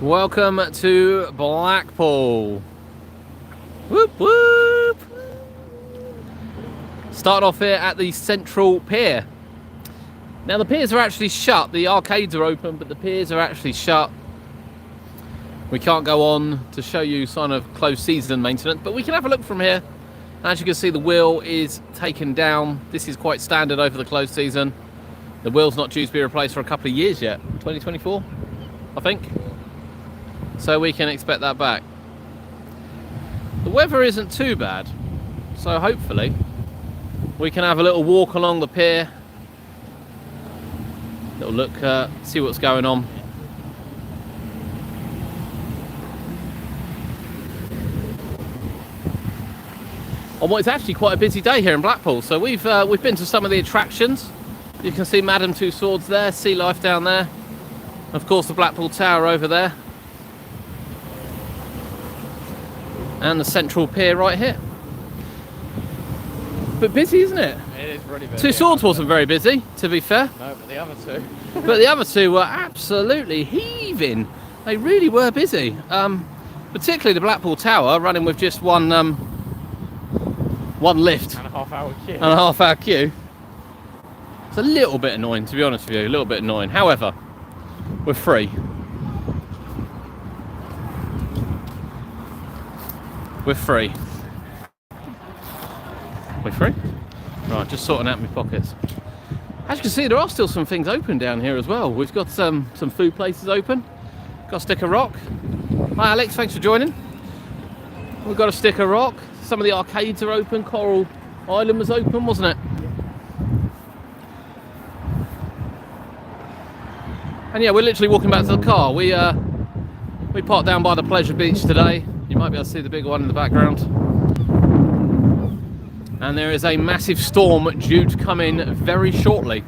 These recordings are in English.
Welcome to Blackpool. Whoop whoop. Start off here at the Central Pier. Now the piers are actually shut. The arcades are open, but the piers are actually shut. We can't go on to show you sign of closed season maintenance, but we can have a look from here. As you can see, the wheel is taken down. This is quite standard over the closed season. The wheel's not due to be replaced for a couple of years yet. 2024, I think. So we can expect that back. The weather isn't too bad, so hopefully we can have a little walk along the pier, little look, see what's going on. On what is actually quite a busy day here in Blackpool. So we've been to some of the attractions. You can see Madame Two Swords there, Sea Life down there, of course the Blackpool Tower over there, and the Central Pier right here. But busy, isn't it? It is really busy. Two Swords wasn't very busy, to be fair. No, but the other two. But the other two were absolutely heaving. They really were busy. Particularly the Blackpool Tower, running with just one lift. And a half-hour queue. And a half-hour queue. It's a little bit annoying, to be honest with you. A little bit annoying. However, we're free. We're free. We're free? Right, just sorting out my pockets. As you can see, there are still some things open down here as well. We've got some food places open. Got a Stick of Rock. Hi Alex, thanks for joining. We've got a Stick of Rock. Some of the arcades are open. Coral Island was open, wasn't it? And yeah, we're literally walking back to the car. We parked down by the Pleasure Beach today. You might be able to see the big one in the background. And there is a massive storm due to come in very shortly,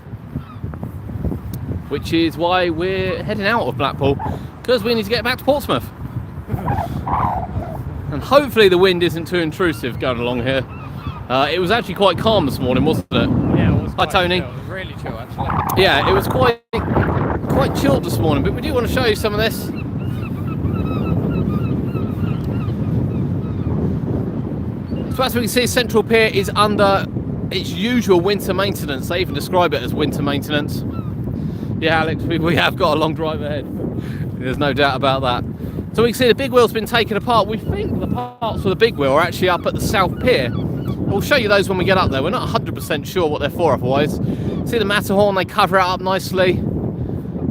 which is why we're heading out of Blackpool, because we need to get back to Portsmouth. And hopefully the wind isn't too intrusive going along here. It was actually quite calm this morning, wasn't it? Yeah, it was. Hi Tony. Chill. It was really chill, actually. Yeah, it was quite chilled this morning, but we do want to show you some of this. So as we can see, Central Pier is under its usual winter maintenance. They even describe it as winter maintenance. Yeah, Alex, we have got a long drive ahead. There's no doubt about that. So we can see the big wheel's been taken apart. We think the parts for the big wheel are actually up at the South Pier. We'll show you those when we get up there. We're not 100% sure what they're for otherwise. See the Matterhorn, they cover it up nicely.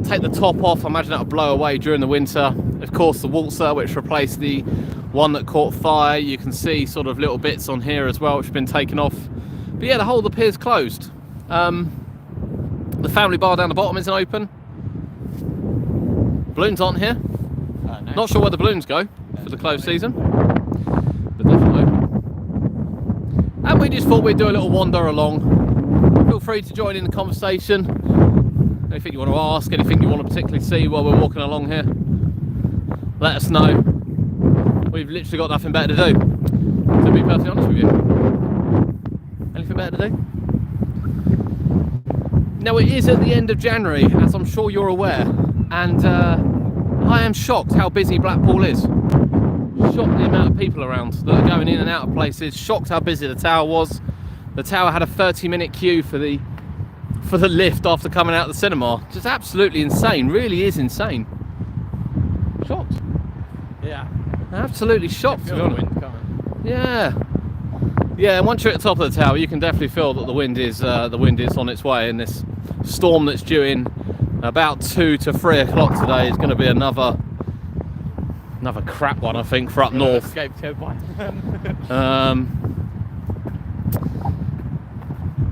Take the top off, I imagine that'll blow away during the winter. Of course the Waltzer, which replaced the one that caught fire. You can see sort of little bits on here as well which have been taken off. But yeah, the whole of the pier's closed. The family bar down the bottom isn't open. Balloons aren't here. No. Not sure where the balloons go for the closed season, but definitely open. And we just thought we'd do a little wander along. Feel free to join in the conversation. Anything you want to ask, anything you want to particularly see while we're walking along here, let us know. We've literally got nothing better to do, to be perfectly honest with you. Anything better to do? Now it is at the end of January, as I'm sure you're aware, and I am shocked how busy Blackpool is. Shocked the amount of people around that are going in and out of places. Shocked how busy the tower was. The tower had a 30-minute queue for the lift after coming out of the cinema. Just absolutely insane, really is insane. Shocked. Yeah. Absolutely shocked. Feel the wind coming. Yeah. Yeah, and once you're at the top of the tower, you can definitely feel that the wind is on its way, and this storm that's due in about 2 to 3 o'clock today is going to be another crap one, I think, for up north. Scapegoat by.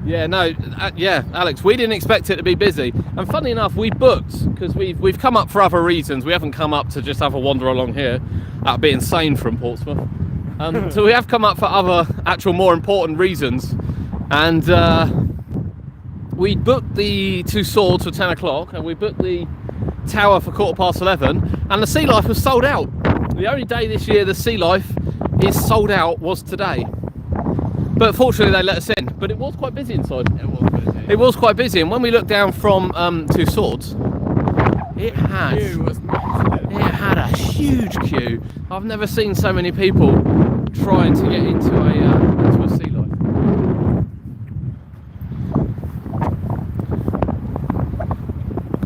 Yeah, no, yeah, Alex, we didn't expect it to be busy. And funny enough, we booked, because we've come up for other reasons. We haven't come up to just have a wander along here. That would be insane from Portsmouth. So we have come up for other, actual more important reasons. And we booked the Two Swords for 10 o'clock, and we booked the tower for 11:15, and the Sea Life was sold out. The only day this year the Sea Life is sold out was today. But fortunately they let us in. But it was quite busy inside. It was busy. It was quite busy, and when we looked down from Two Swords, it had a I've never seen so many people trying to get into a sea life.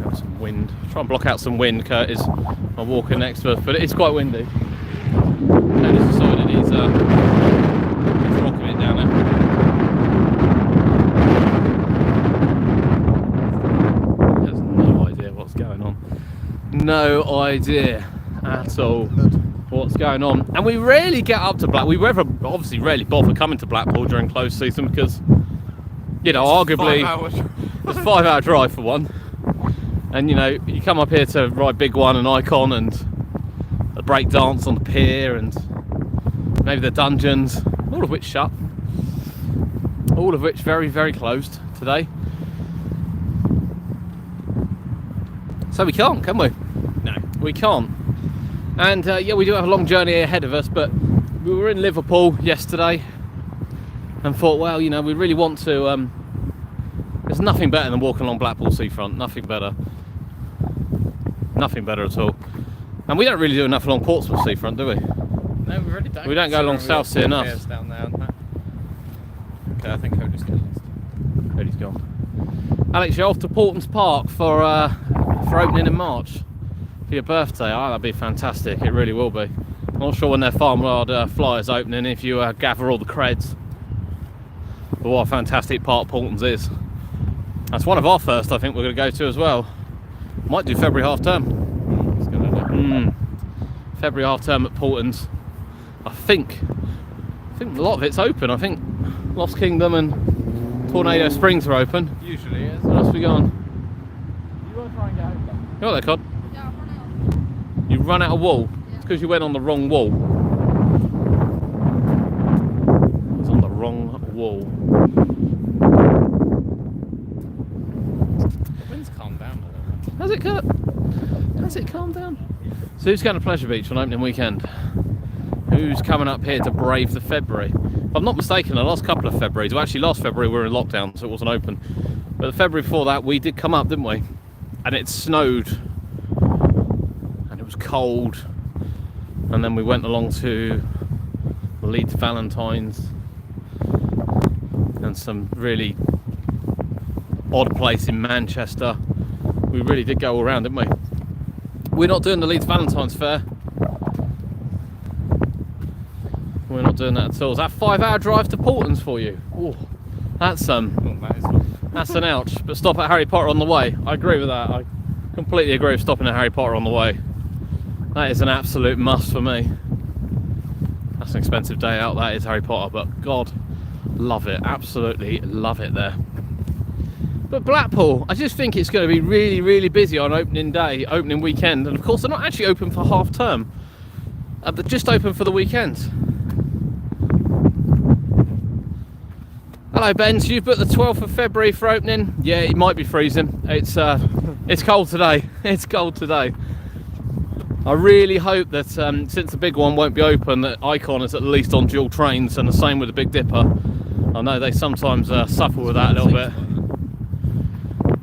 Got some wind. Try and block out some wind, Curtis. I'm walking next to us, but it's quite windy. Curtis decided he's rocking it down there. He has no idea what's going on. No idea at all what's going on. And we rarely get up to Blackpool. We obviously rarely bother coming to Blackpool during close season because, you know, arguably it's a 5 hour drive for one. And you know, you come up here to ride Big One and Icon and a break dance on the pier and maybe the dungeons, all of which shut. All of which very, very closed today. So we can't, can we? No, we can't. And yeah, we do have a long journey ahead of us, but we were in Liverpool yesterday and thought, well, you know, we really want to, there's nothing better than walking along Blackpool seafront, nothing better. Nothing better at all. And we don't really do enough along Portsmouth seafront, do we? No, we really don't. We don't go along South Sea enough. Down there, okay, I think Cody's getting lost. Cody's gone. Alex, you're off to Portons Park for opening in March for your birthday. Oh, that'd be fantastic. It really will be. I'm not sure when their Farmyard Flyers opening, if you gather all the creds. But what a fantastic park Portons is. That's one of our first, I think, we're going to go to as well. Might do February half term. February half term at Portons. I think a lot of it's open. I think Lost Kingdom and Tornado Springs are open. Usually is. What else we got on? You want to try and get over? You know what they're called? Yeah, I've run out. You run out of wall. Yeah. It's because you went on the wrong wall. It's on the wrong wall. The wind's calmed down a little bit. Has it, Kurt? Has it calmed down? So who's going to Pleasure Beach on opening weekend? Who's coming up here to brave the February? If I'm not mistaken, the last couple of Februarys, well actually last February we were in lockdown, so it wasn't open. But the February before that we did come up, didn't we? And it snowed. And it was cold. And then we went along to Leeds Valentine's. And some really odd place in Manchester. We really did go all around, didn't we? We're not doing the Leeds Valentine's Fair. We're not doing that at all. Is that 5 hour drive to Portons for you? Oh, that's an ouch. But stop at Harry Potter on the way. I agree with that. I completely agree with stopping at Harry Potter on the way. That is an absolute must for me. That's an expensive day out, that is Harry Potter, but God, love it. Absolutely love it there. But Blackpool, I just think it's going to be really, really busy on opening day, opening weekend. And of course, they're not actually open for half term. They're just open for the weekends. Hello, Ben. So you've booked the 12th of February for opening. Yeah, it might be freezing. It's cold today. It's cold today. I really hope that since the big one won't be open, that Icon is at least on dual trains, and the same with the Big Dipper. I know they sometimes suffer with that a little bit.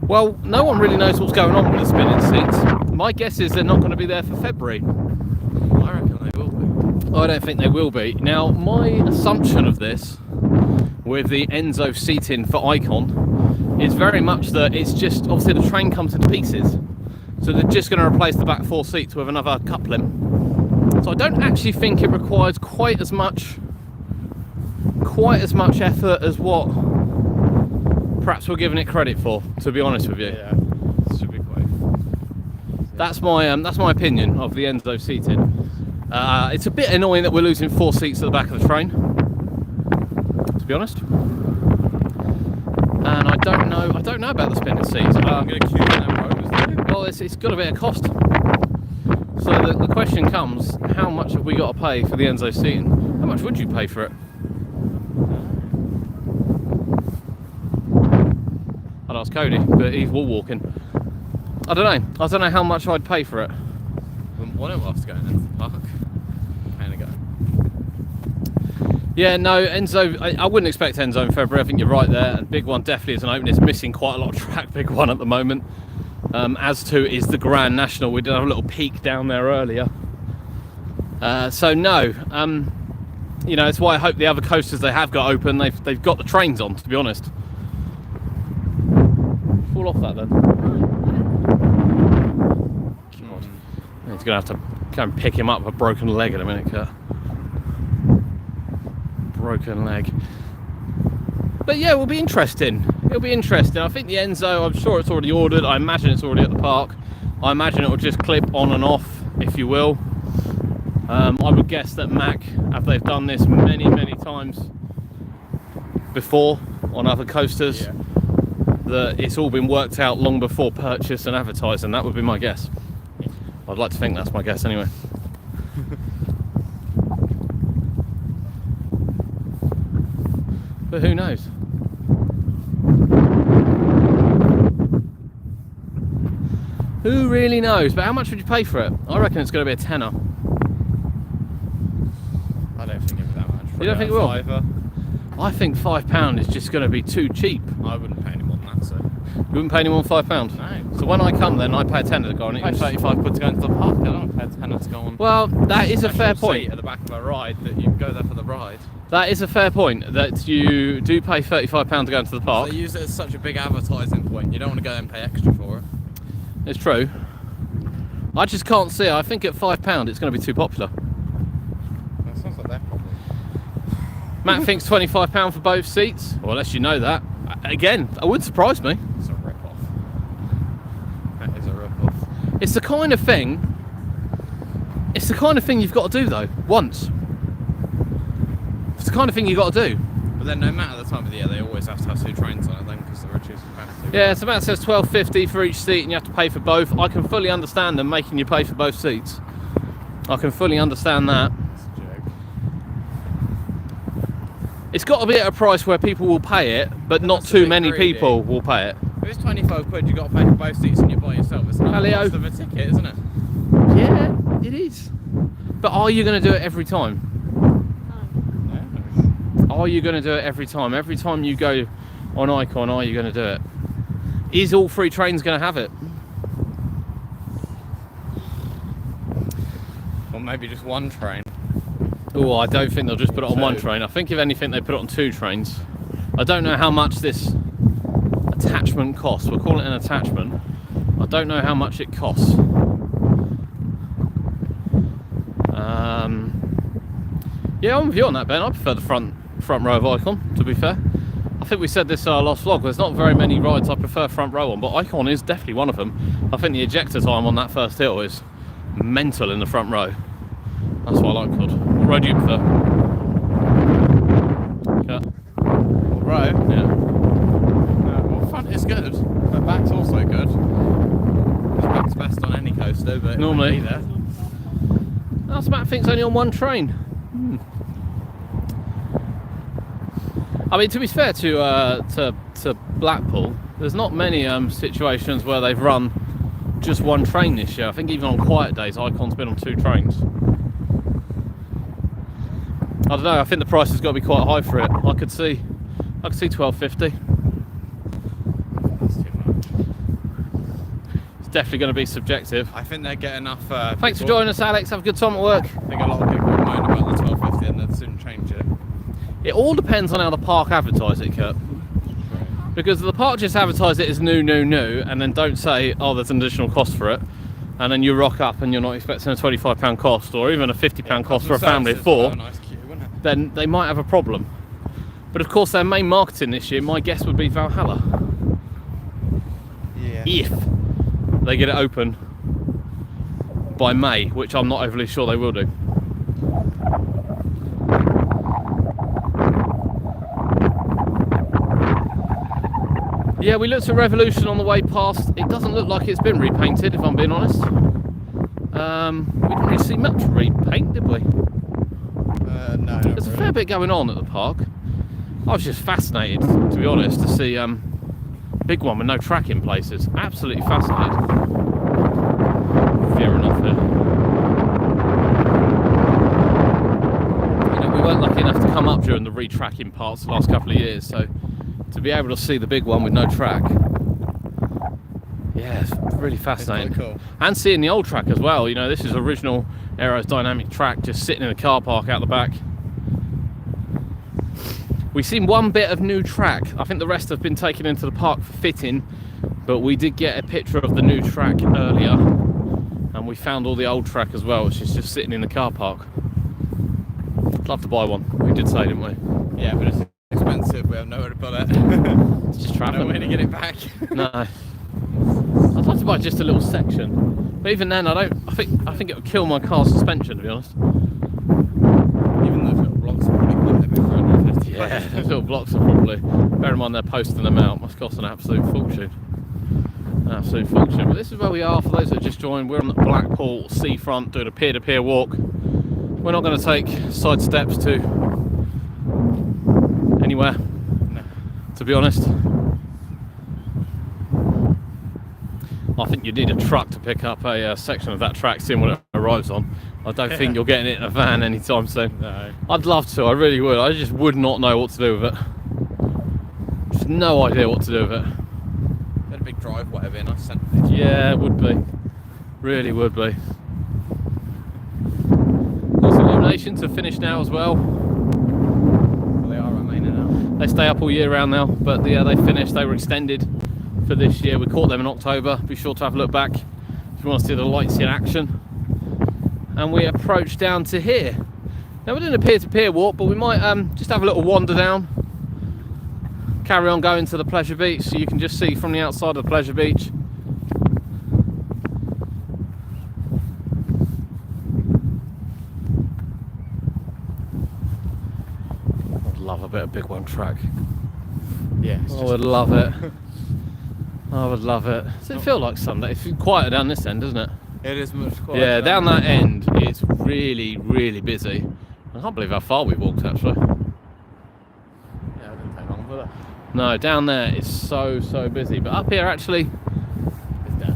Well, no one really knows what's going on with the spinning seats. My guess is they're not going to be there for February. I reckon they will be. I don't think they will be. Now, my assumption of this, with the Enzo seating for Icon, is very much that it's just, obviously the train comes into pieces. So they're just going to replace the back 4 seats with another coupling. So I don't actually think it requires quite as much effort as what perhaps we're giving it credit for, to be honest with you. Yeah, it should be quite. That's my opinion of the Enzo seating. It's a bit annoying that we're losing 4 seats at the back of the train, to be honest. And I don't know about the spinning seats. I'm going to queue in that row. Well, it's got a bit of cost. So the question comes, how much have we got to pay for the Enzo seating? How much would you pay for it? I'd ask Cody, but he's wall walking. I don't know how much I'd pay for it. Wouldn't want it whilst going into the park. Kind of go. Yeah, no, Enzo, I wouldn't expect Enzo in February. I think you're right there. And Big One definitely isn't open. It's missing quite a lot of track, Big One, at the moment. As to is the Grand National. We did have a little peek down there earlier. So no, you know, it's why I hope the other coasters they have got open, they've got the trains on, to be honest. Fall off that then. God. He's gonna have to go and pick him up with a broken leg in a minute, Kurt. Broken leg. But yeah, it will be interesting. It'll be interesting. I think the Enzo, I'm sure it's already ordered. I imagine it's already at the park. I imagine it will just clip on and off, if you will. I would guess that Mac, after they've done this many times before on other coasters, Yeah. that it's all been worked out long before purchase and advertising. That would be my guess. I'd like to think that's my guess anyway. But who knows? Who really knows? But how much would you pay for it? I reckon it's going to be a tenner. I don't think it'll be that much. You don't think it will? Fiver. I think £5 is just going to be too cheap. I wouldn't pay any more than that, so. You wouldn't pay any more than £5? No. So when I come then, I pay a tenner to go on it. I pay 35 quid to go into the park. I don't pay a tenner to go on. Well, that is a fair Actual point. seat at the back of a ride that you go there for the ride. That is a fair point, that you do pay £35 to go into the park. They use it as such a big advertising point. You don't want to go there and pay extra for it. It's true. I just can't see it. I think at £5 it's going to be too popular. That sounds like their problem. Matt thinks £25 for both seats. Well, unless you know that. Again, it wouldn't surprise me. It's a rip-off. That is a rip-off. It's the kind of thing. It's the kind of thing you've got to do though. Once. It's the kind of thing you've got to do. But then no matter the time of the year, they always have to have 2 trains on it then because they're reduced capacity. Yeah, it's about, says £12.50 for each seat, and you have to pay for both. I can fully understand them making you pay for both seats. I can fully understand that. It's a joke. It's got to be at a price where people will pay it, but not That's a too bit many greedy. people will pay it. If it's 25 quid, you've got to pay for both seats and you're by yourself. It's not the Hello. cost of a ticket, isn't it? Yeah, it is. But are you going to do it every time? No. Are you going to do it every time? Every time you go on Icon, are you going to do it? Is all 3 trains going to have it? Or maybe just 1 train. Oh, I don't think they'll just put it on 1 2. train. I think if anything, they put it on 2 trains. I don't know how much this attachment costs. We'll call it an attachment. I don't know how much it costs. Yeah, I'm with you on that, Ben. I prefer the front row of Icon, to be fair. I think we said this in our last vlog. There's not very many rides I prefer front row on, but Icon is definitely one of them. I think the ejector time on that first hill is mental in the front row. That's what I like, Cod. What row do you prefer? Yeah. Row? Yeah. Well, front is good, but back's also good. Because back's best on any coaster, but Normally. it might be there. That's Matt thinks only on 1 train. I mean, to be fair to Blackpool, there's not many situations where they've run just 1 train this year. I think even on quiet days, Icon's been on 2 trains. I don't know. I think the price has got to be quite high for it. I could see £12.50. That's too much. It's definitely going to be subjective. I think they get enough. Thanks for people- joining us, Alex. Have a good time at work. I think a lot of people moan about the 12.50 and they'll soon change it. It all depends on how the park advertise it, Kurt. Because the park just advertise it as new, and then don't say, oh, there's an additional cost for it. And then you rock up and you're not expecting a £25 cost or even a £50 cost for a family of 4. Nice queue, wouldn't it? Then they might have a problem. But of course, their main marketing this year, my guess would be Valhalla. Yeah. If they get it open by May, which I'm not overly sure they will do. Yeah, we looked at Revolution on the way past. It doesn't look like it's been repainted, if I'm being honest. We didn't really see much repaint, did we? No. There's a fair bit going on at the park. I was just fascinated, to be honest, to see big one with no track in places. Absolutely fascinated. Fair enough here. You know, we weren't lucky enough to come up during the re-tracking parts the last couple of years, so to be able to see the big one with no track, Yeah, it's really fascinating. Cool. And seeing the old track as well. You know, this is original aerodynamic track just sitting in a car park out the back. We've seen one bit of new track. I think the rest have been taken into the park for fitting, but we did get a picture of the new track earlier, and we found all the old track as well, which is just sitting in the car park. I'd love to buy one. We did say, didn't we? Yeah, but it's expensive. We have nowhere to put it. It's just travelling. No way to get it back. No. I'd like to buy just a little section, but even then, I think it would kill my car suspension, to be honest. Even those little blocks are probably quite heavy for 150. Yeah, those little blocks are probably. Bear in mind they're posting them out. Must cost an absolute fortune. An absolute fortune. But this is where we are. For those that just joined, we're on the Blackpool seafront doing a peer-to-peer walk. We're not going to take side steps to anywhere. No. To be honest. I think you need a truck to pick up a section of that track soon when it arrives on. I don't think you're getting it in a van anytime soon. No. I'd love to, I really would. I just would not know what to do with it. Just no idea what to do with it. Had a big drive, whatever, and I sent it. Yeah, it would be. Really would be. Those illuminations have finished now as well. They are remaining now. They stay up all year round now, but they finished. They were extended for this year. We caught them in October. Be sure to have a look back if you want to see the lights in action. And we approach down to here. Now we're doing a peer-to-peer walk, but we might just have a little wander down, carry on going to the pleasure beach, so you can just see from the outside of the pleasure beach. I'd love a bit of big one track. Yeah. I would love it. I would love it. Does it feel like Sunday? It's quieter down this end, isn't it? It is much quieter. Yeah, down that end, it's really, really busy. I can't believe how far we walked, actually. Yeah, it didn't take long, did it? No, down there it's so busy. But up here, actually, It's dead.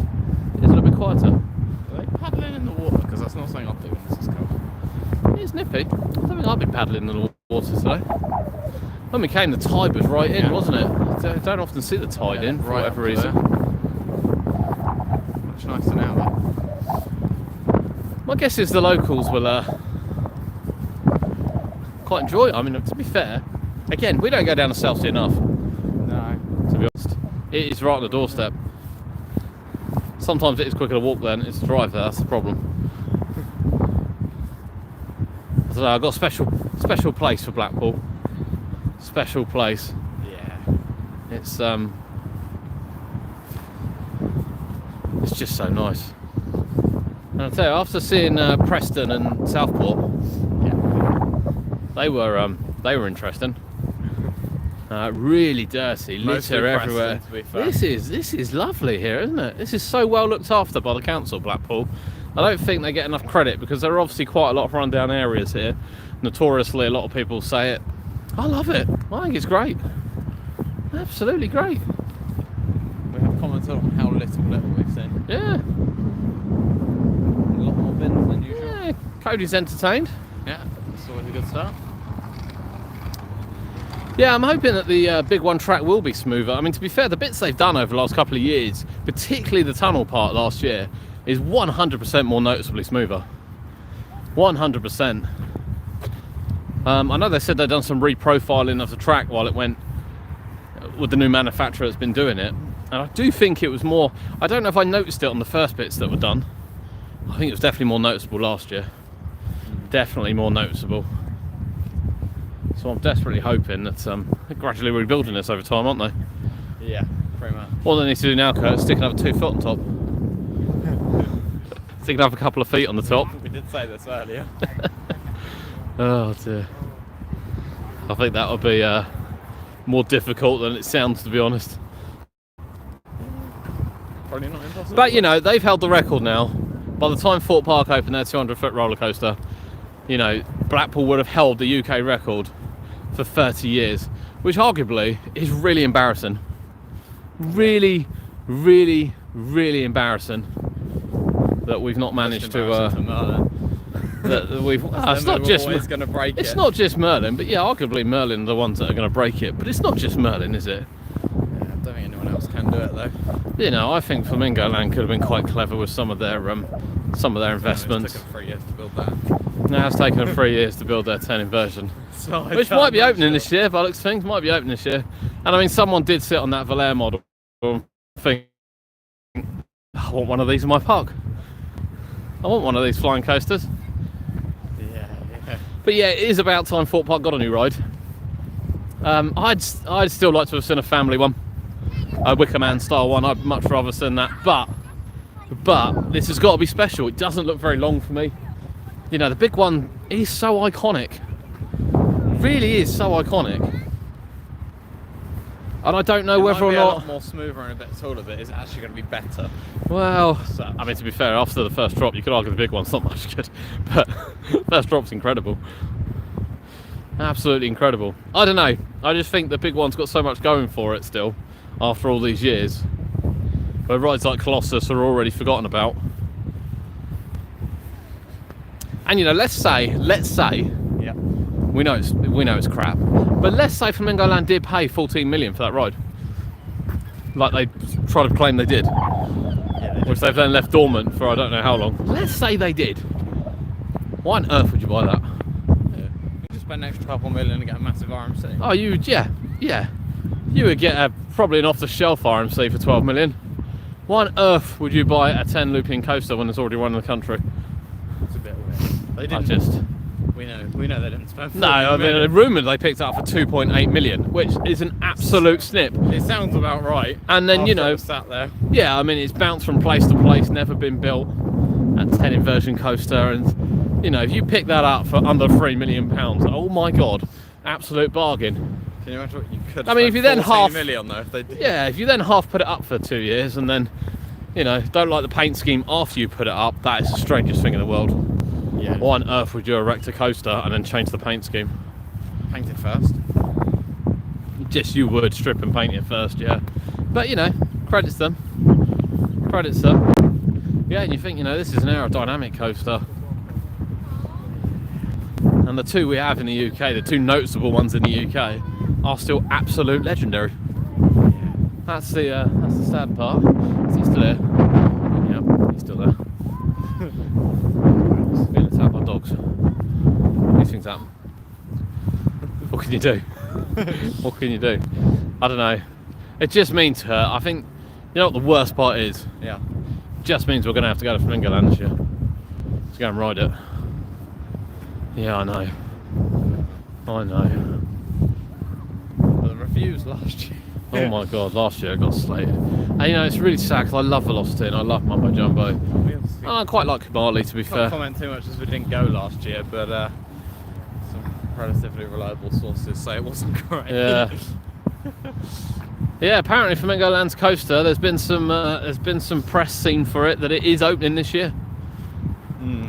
it's a little bit quieter. Are they paddling in the water? Because that's not something I'll do when this is cold. It's nippy. I don't think I've been paddling in the water today. When we came, the tide was right in, Yeah. wasn't it? I don't often see the tide in, for whatever reason. Much nicer now, though. My guess is the locals will quite enjoy it. I mean, to be fair, again, we don't go down to South Sea enough, No. to be honest. It is right on the doorstep. Sometimes it is quicker to walk there than it is to drive there, that's the problem. I don't know, I've got a special place for Blackpool. Special place. Yeah. It's just so nice. And I'll tell you, after seeing Preston and Southport, Yeah. they were interesting. Really dirty, Mostly litter Preston, everywhere. to be fair. This is lovely here, isn't it? This is so well looked after by the council, Blackpool. I don't think they get enough credit because there are obviously quite a lot of rundown areas here. Notoriously, a lot of people say it. I love it. I think it's great. Absolutely great. We have commented on how little we've seen. Yeah. A lot more bins than usual. Yeah. Cody's entertained. Yeah, that's always a good start. Yeah, I'm hoping that the big one track will be smoother. I mean, to be fair, the bits they've done over the last couple of years, particularly the tunnel part last year, is 100% more noticeably smoother. 100%. I know they said they've done some reprofiling of the track while it went with the new manufacturer that's been doing it. And I do think it was more, I don't know if I noticed it on the first bits that were done. I think it was definitely more noticeable last year. Definitely more noticeable. So I'm desperately hoping that they're gradually rebuilding this over time, aren't they? Yeah, pretty much. All they need to do now, Kurt, is stick another 2 foot on top. Stick another couple of feet on the top. We did say this earlier. Oh dear. I think that would be more difficult than it sounds, to be honest. Probably not impossible. But you know, they've held the record now. By the time Fort Park opened their 200-foot roller coaster, you know, Blackpool would have held the UK record for 30 years, which arguably is really embarrassing. Really, really, really embarrassing that we've not managed to. That we've. It's not just. Going to break It's it. not just Merlin, but yeah, arguably Merlin are the ones that are going to break it. But it's not just Merlin, is it? Yeah, I don't think anyone else can don't do it though. You know, I think Flamingo Land could have been quite clever with some of their investments. It took them 3 years to build that. Now it's taken them 3 years to build their 10 inversion, So which might be opening this year. By the looks of things, might be opening this year. And I mean, someone did sit on that Valair model and think, I want one of these in my park. I want one of these flying coasters. Yeah. But yeah, it is about time Thorpe Park got a new ride. I'd still like to have seen a family one, a Wicker Man style one. I'd much rather seen that. But this has got to be special. It doesn't look very long for me. You know, the big one is so iconic. It really is so iconic. And I don't know whether or not. A lot more smoother and a bit taller, but it's actually going to be better. Well, So, I mean, to be fair, after the first drop, you could argue the big one's not much good, but first drop's incredible. Absolutely incredible. I don't know. I just think the big one's got so much going for it still, after all these years. Where rides like Colossus are already forgotten about. And you know, let's say, yeah. we know it's crap, but let's say Flamingo Land did pay 14 million for that ride, like they try to claim they did. Yeah, Which they've then left dormant for I don't know how long. Let's say they did. Why on earth would you buy that? You just spend an extra couple million and get a massive RMC. Oh, yeah. You would get probably an off-the-shelf RMC for 12 million. Why on earth would you buy a 10 looping coaster when there's already one in the country? It's a bit weird. They didn't. We know they didn't spend. No, I mean, rumoured they picked it up for 2.8 million, which is an absolute snip. It sounds about right. And then, you know, After it was sat there. yeah, I mean, it's bounced from place to place, never been built. At 10 inversion coaster, and you know, if you pick that up for under £3 million, oh my god, absolute bargain. Can you imagine what you could? I mean, if you then 14 half million though, if they did. Yeah, if you then half put it up for 2 years and then, you know, don't like the paint scheme after you put it up, that is the strangest thing in the world. Yeah. Why on earth would you erect a coaster and then change the paint scheme? Paint it first. Just you would strip and paint it first, yeah. But you know, credits them. Yeah, and you think, you know, this is an aerodynamic coaster. And the two we have in the UK, the two noticeable ones in the UK, are still absolute legendary. That's the sad part. Is he still there? Yeah, he's still there. Being attacked by dogs. These things happen. What can you do? What can you do? I don't know. It just means I think, you know what the worst part is? Yeah. Just means we're going to have to go to Flamingo Land this year to go and ride it. Yeah, I know. Well, the reviews last year. Oh my god, last year I got slated. And you know, it's really sad because I love Velocity and I love Mumbo Jumbo. And I quite like Kamali, to be fair. Can't comment too much as we didn't go last year, but some relatively reliable sources say it wasn't great. Yeah. Yeah, apparently Flamingo Land's coaster, there's been some press seen for it that it is opening this year.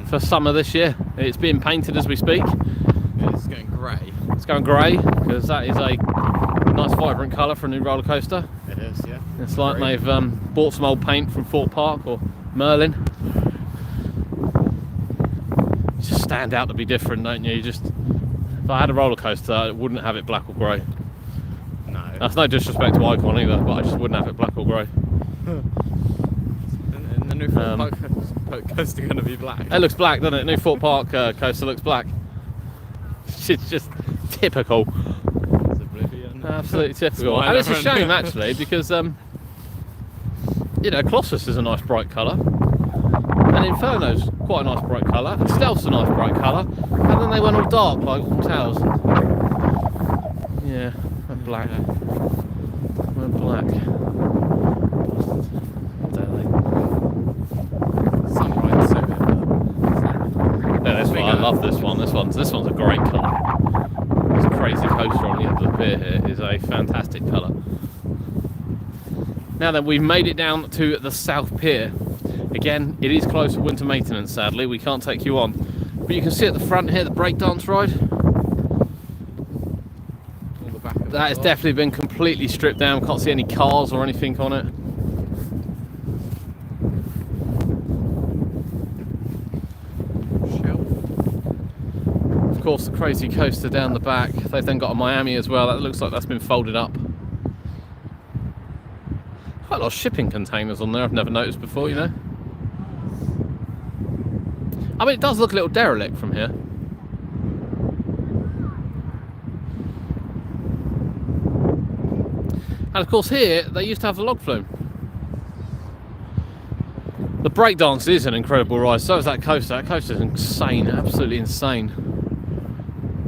For summer this year. It's being painted as we speak. It's going grey. It's going grey because that is a nice vibrant colour for a new roller coaster. It is, yeah. It's like they've bought some old paint from Thorpe Park or Merlin. You just stand out to be different, don't you? If I had a roller coaster, I wouldn't have it black or grey. No. That's no disrespect to Icon either, but I just wouldn't have it black or grey. And the new Thorpe Park coaster going to be black. It looks black, doesn't it? New Thorpe Park coaster looks black. It's just typical. It's oblivion. Absolutely typical. Smile And it's a everyone. shame actually because you know, Colossus is a nice bright colour, and Inferno's quite a nice bright colour, and Stealth's a nice bright colour, and then they went all dark like Alton Towers. Yeah, and black. And black. Sunrise suit. Yeah, this one, I love this one. This one's a great colour. This crazy coaster on the end of the pier here is a fantastic colour. Now then, we've made it down to the South Pier. Again, it is closed for winter maintenance, sadly. We can't take you on. But you can see at the front here the breakdance ride. That has definitely been completely stripped down. Can't see any cars or anything on it. Of course, the crazy coaster down the back. They've then got a Miami as well. That looks like that's been folded up. Quite a lot of shipping containers on there I've never noticed before, you know. I mean, it does look a little derelict from here. And of course here, they used to have the log flume. The breakdance is an incredible ride, so is that coaster. That coaster is insane, absolutely insane.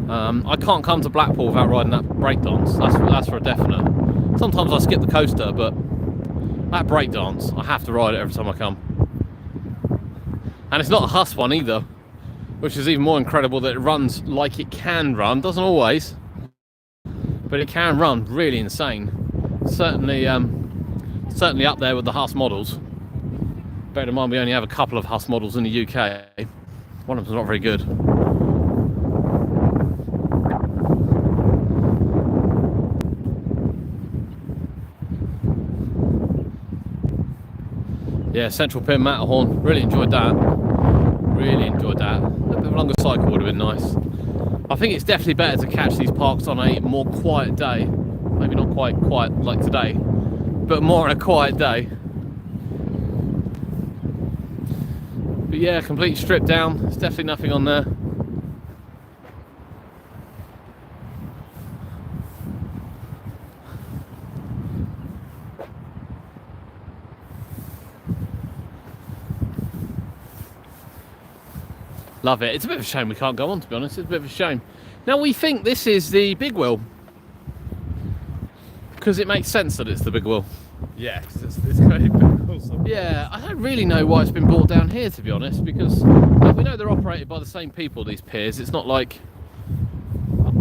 I can't come to Blackpool without riding that breakdance, that's for a definite. Sometimes I skip the coaster, but that breakdance, I have to ride it every time I come. And it's not a Huss one either, which is even more incredible that it runs like it can run. Doesn't always, but it can run really insane. Certainly up there with the Huss models. Bear in mind we only have a couple of Huss models in the UK. One of them's not very good. Yeah, Central Pier Matterhorn, really enjoyed that. Really enjoyed that. A little bit of a longer cycle would have been nice. I think it's definitely better to catch these parks on a more quiet day. Maybe not quite quiet like today, but more on a quiet day. But yeah, completely stripped down. There's definitely nothing on there. Love it. It's a bit of a shame we can't go on, to be honest. It's a bit of a shame. Now we think this is the big wheel, because it makes sense that it's the big wheel. Yeah, because it's very big. Yeah, I don't really know why it's been brought down here, to be honest, because we know they're operated by the same people, these piers. It's not like...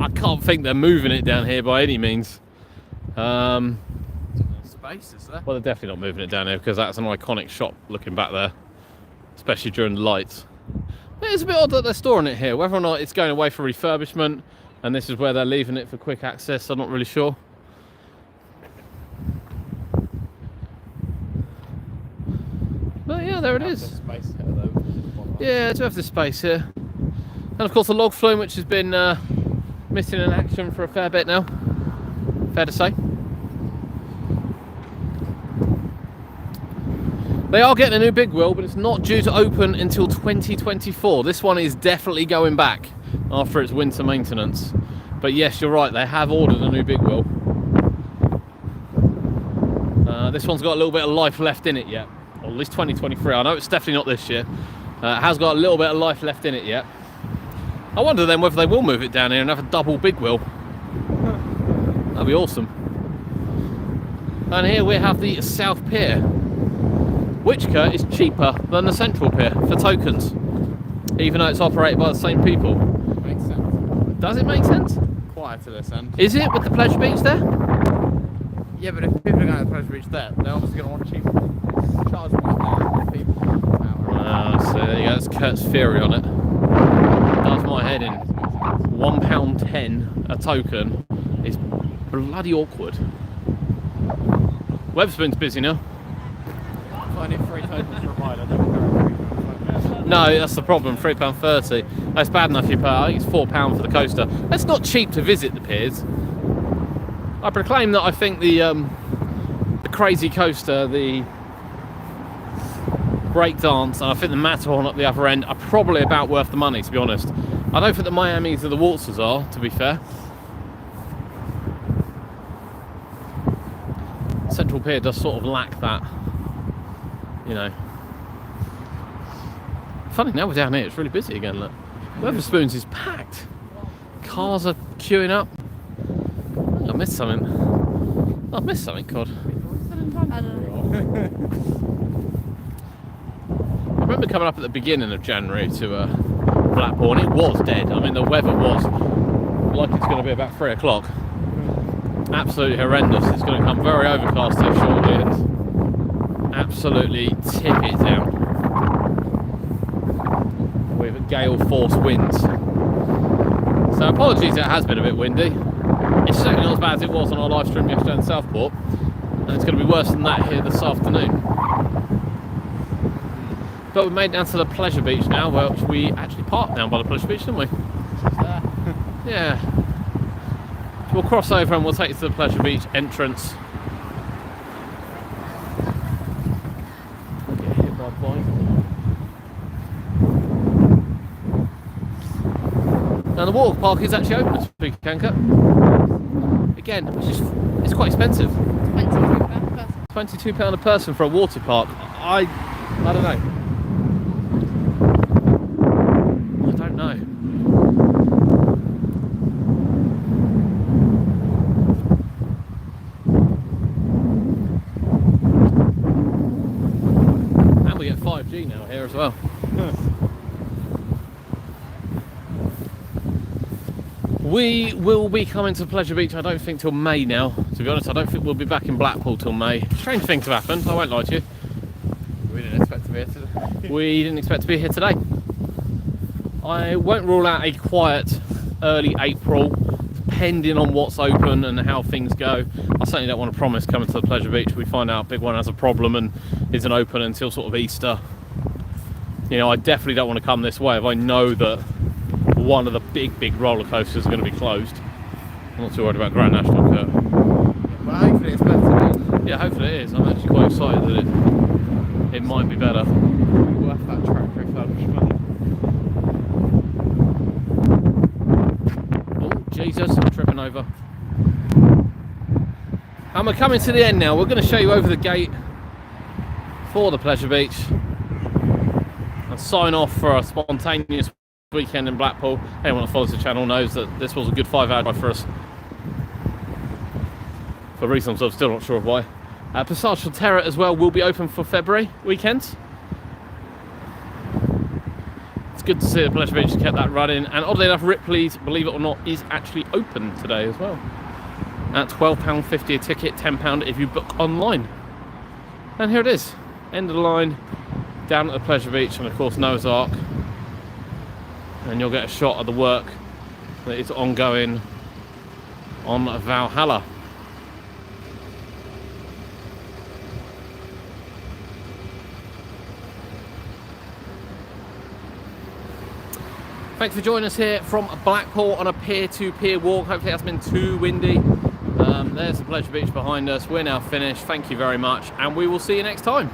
I can't think they're moving it down here by any means. Space, is there? Well, they're definitely not moving it down here, because that's an iconic shot looking back there, especially during the lights. It's a bit odd that they're storing it here. Whether or not it's going away for refurbishment and this is where they're leaving it for quick access, I'm not really sure. But yeah, there it is. Yeah, I do have this space here. And of course the log flume, which has been missing in action for a fair bit now. Fair to say. They are getting a new big wheel, but it's not due to open until 2024. This one is definitely going back after its winter maintenance. But yes, you're right, they have ordered a new big wheel. This one's got a little bit of life left in it yet. Or at least 2023. I know it's definitely not this year. It has got a little bit of life left in it yet. I wonder then whether they will move it down here and have a double big wheel. That'd be awesome. And here we have the South Pier, which, Kurt, is cheaper than the Central Pier for tokens, even though it's operated by the same people. Makes sense. Does it make sense? Quite to this end. Is it, with the pleasure beach there? Yeah, but if people are going to the pleasure beach there, they're obviously going to want cheap charge more than people. So there you go, that's Kurt's theory on it. Does my head in. £1.10 a token is bloody awkward. Wetherspoon's busy now. I need 3 tokens for a ride. No, that's the problem, £3.30. That's bad enough you pay, I think it's £4 for the coaster. That's not cheap to visit the piers. I proclaim that I think the crazy coaster, the breakdance, and I think the Matterhorn at the other end are probably about worth the money, to be honest. I don't think the Miamis or the Waltzers are, to be fair. Central Pier does sort of lack that, you know. Funny, now we're down here, it's really busy again, look. Wetherspoons is packed. Cars are queuing up. I think I missed something. I've missed something, God. I don't know. I remember coming up at the beginning of January to Blackpool, and it was dead. I mean, the weather was like it's going to be about 3 o'clock. Absolutely horrendous. It's going to become very overcast here shortly and absolutely tip it down with gale force winds. So apologies, it has been a bit windy. It's certainly not as bad as it was on our live stream yesterday in Southport, and it's going to be worse than that here this afternoon. But we made it down to the pleasure beach now, which we actually parked down by the pleasure beach, didn't we? Yeah. We'll cross over and we'll take you to the pleasure beach entrance. Now the water park is actually open this week, Kanka. Again, it's quite expensive. £22 a person for a water park. I don't know. I don't know. And we get 5G now here as well. We will be coming to Pleasure Beach, I don't think, till May now. To be honest, I don't think we'll be back in Blackpool till May. Strange things have happened, I won't lie to you. We didn't expect to be here today. We didn't expect to be here today. I won't rule out a quiet early April, depending on what's open and how things go. I certainly don't want to promise coming to the Pleasure Beach we find out big one has a problem and isn't open until sort of Easter. You know, I definitely don't want to come this way if I know that one of the big roller coasters is going to be closed. I'm not too worried about Grand National, Kurt. But hopefully it's better. Yeah, hopefully it is. I'm actually quite excited that it might be better. We'll have that track refurbishment. Oh, Jesus, I'm tripping over. And we're coming to the end now. We're going to show you over the gate for the Pleasure Beach and sign off for a spontaneous weekend in Blackpool. Anyone that follows the channel knows that this was a good 5-hour drive for us. For reasons I'm still not sure of why. Passage for Terror as well will be open for February weekends. It's good to see the Pleasure Beach kept that running. And oddly enough, Ripley's, believe it or not, is actually open today as well. At £12.50 a ticket, £10 if you book online. And here it is. End of the line, down at the Pleasure Beach, and of course Noah's Ark. And you'll get a shot of the work that is ongoing on Valhalla. Thanks for joining us here from Blackpool on a peer-to-peer walk. Hopefully it hasn't been too windy. There's the Pleasure Beach behind us. We're now finished. Thank you very much, and we will see you next time.